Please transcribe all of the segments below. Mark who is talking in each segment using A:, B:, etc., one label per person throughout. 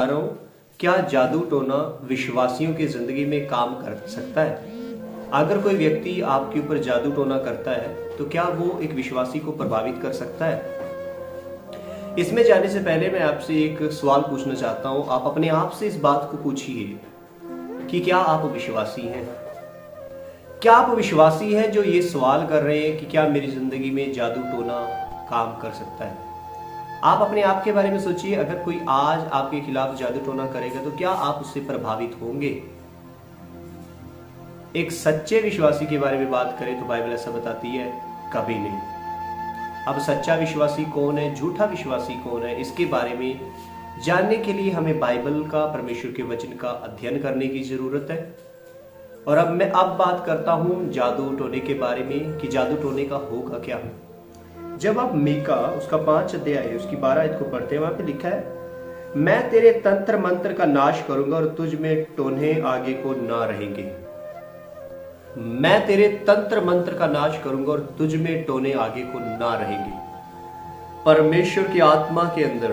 A: रहा हूं, क्या जादू टोना विश्वासियों की जिंदगी में काम कर सकता है? अगर कोई व्यक्ति आपके ऊपर जादू टोना करता है तो क्या वो एक विश्वासी को प्रभावित कर सकता है? इसमें जाने से पहले मैं आपसे एक सवाल पूछना चाहता हूं। आप अपने आप से इस बात को पूछिए कि क्या आप विश्वासी हैं? क्या आप विश्वासी हैं जो ये सवाल कर रहे हैं कि क्या मेरी जिंदगी में जादू टोना काम कर सकता है? आप अपने आप के बारे में सोचिए। अगर कोई आज आपके खिलाफ जादू टोना करेगा तो क्या आप उससे प्रभावित होंगे? एक सच्चे विश्वासी के बारे में बात करें तो बाइबल ऐसा बताती है, कभी नहीं। अब सच्चा विश्वासी कौन है, झूठा विश्वासी कौन है, इसके बारे में जानने के लिए हमें बाइबल का, परमेश्वर के वचन का अध्ययन करने की जरूरत है। और अब मैं बात करता हूं जादू टोने के बारे में कि जादू टोने का होगा क्या। जब आप मीका उसका 5 अध्याय उसकी 12 आयत को पढ़ते हैं, वहां पे लिखा है, मैं तेरे तंत्र मंत्र का नाश करूंगा और तुझ में टोने आगे को ना रहेंगे। मैं तेरे तंत्र मंत्र का नाश करूंगा और तुझ में टोने आगे को ना रहेंगे। परमेश्वर की आत्मा के अंदर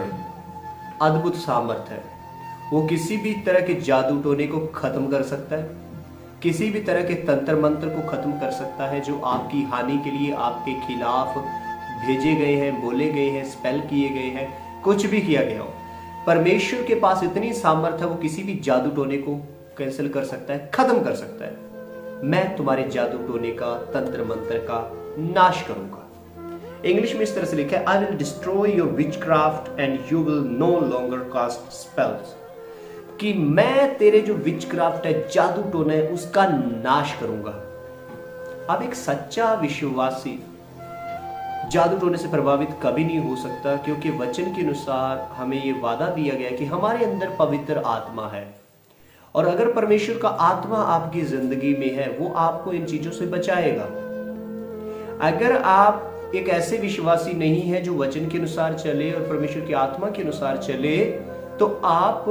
A: अद्भुत सामर्थ है। वो किसी भी तरह के जादू टोने को खत्म कर सकता है, किसी भी तरह के तंत्र मंत्र को खत्म कर सकता है जो आपकी हानि के लिए आपके खिलाफ भेजे गए हैं, बोले गए हैं, स्पेल किए गए हैं, कुछ भी किया गया हो। परमेश्वर के पास इतनी सामर्थ है, वो किसी भी जादू टोने को कैंसिल कर सकता है, खत्म कर सकता है। मैं तुम्हारे जादू टोने का, तंत्र मंत्र का नाश करूंगा। इंग्लिश में इस तरह से लिखा है, I will destroy your witchcraft and you will no longer cast spells. कि मैं तेरे जो विचक्राफ्ट है, जादू टोना है, उसका नाश करूंगा। अब एक सच्चा विश्वासी जादू टोने से प्रभावित कभी नहीं हो सकता, क्योंकि वचन के अनुसार हमें यह वादा दिया गया कि हमारे अंदर पवित्र आत्मा है। और अगर परमेश्वर का आत्मा आपकी जिंदगी में है, वो आपको इन चीजों से बचाएगा। अगर आप एक ऐसे विश्वासी नहीं है जो वचन के अनुसार चले और परमेश्वर की आत्मा के अनुसार चले, तो आप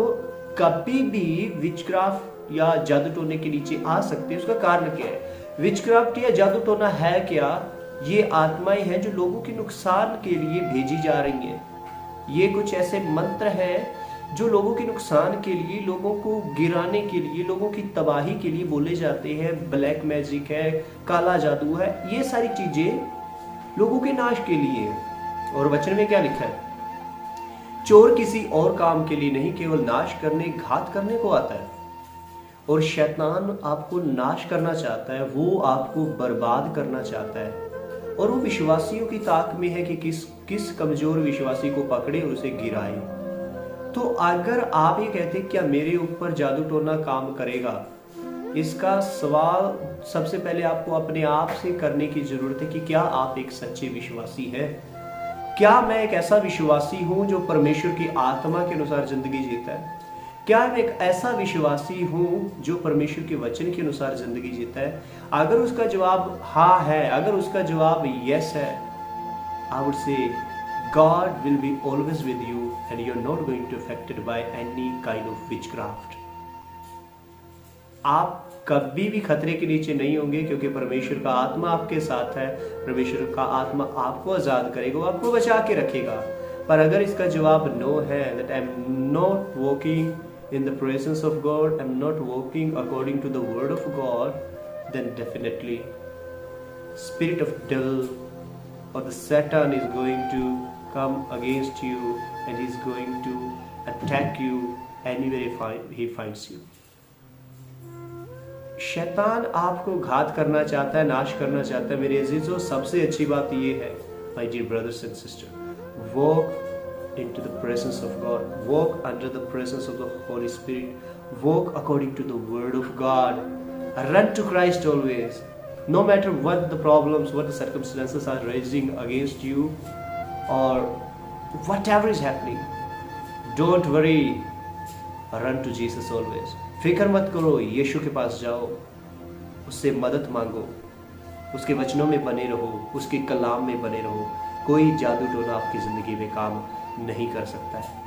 A: कभी भी विचक्राफ्ट या जादू टोने के नीचे आ सकते हैं। उसका कारण क्या है? विचक्राफ्ट या जादू टोना है क्या? ये आत्माएं हैं जो लोगों के नुकसान के लिए भेजी जा रही हैं। ये कुछ ऐसे मंत्र हैं जो लोगों के नुकसान के लिए, लोगों को गिराने के लिए, लोगों की तबाही के लिए बोले जाते हैं। ब्लैक मैजिक है, काला जादू है, ये सारी चीजें लोगों के नाश के लिए। और वचन में क्या लिखा है? चोर किसी और काम के लिए नहीं, केवल नाश करने, घात करने को आता है। और शैतान आपको नाश करना चाहता है, वो आपको बर्बाद करना चाहता है। और वो विश्वासियों की ताक में है कि किस कमजोर विश्वासी को पकड़े और उसे गिराए। तो अगर आप ये कहते क्या मेरे ऊपर जादू टोना काम करेगा, इसका सवाल सबसे पहले आपको अपने आप से करने की जरूरत है कि क्या आप एक सच्चे विश्वासी हैं? क्या मैं एक ऐसा विश्वासी हूं जो परमेश्वर की आत्मा के अनुसार जिंदगी जीता है? क्या मैं एक ऐसा विश्वासी हूं जो परमेश्वर के वचन के अनुसार जिंदगी जीता है? अगर उसका जवाब हाँ है, अगर उसका जवाब यस है, I would say God will be always with you and you're not going to affected by any kind of witchcraft. आप कभी भी खतरे के नीचे नहीं होंगे, क्योंकि परमेश्वर का आत्मा आपके साथ है। परमेश्वर का आत्मा आपको आजाद करेगा, वो आपको बचा के रखेगा। पर अगर इसका जवाब नो है, that I'm not walking in the presence of God, I'm not walking according to the word of God, then definitely spirit of devil or the Satan is going to come against you and he's going to attack you anywhere he finds you. शैतान आपको घात करना चाहता है, नाश करना चाहता है। मेरे अजीजों, सबसे अच्छी बात ये है, my dear brothers and sisters, walk into the presence of God, walk under the presence of the Holy Spirit, walk according to the word of God, run to Christ always. No matter what the problems, what the circumstances are raising against you, or whatever is happening, don't worry, run to Jesus always. फिक्र मत करो, यीशु के पास जाओ, उससे मदद मांगो, उसके वचनों में बने रहो, उसके कलाम में बने रहो। कोई जादू टोना आपकी जिंदगी में काम नहीं कर सकता है।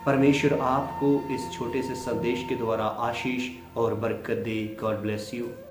A: परमेश्वर आपको इस छोटे से संदेश के द्वारा आशीष और बरकत दे। God bless you.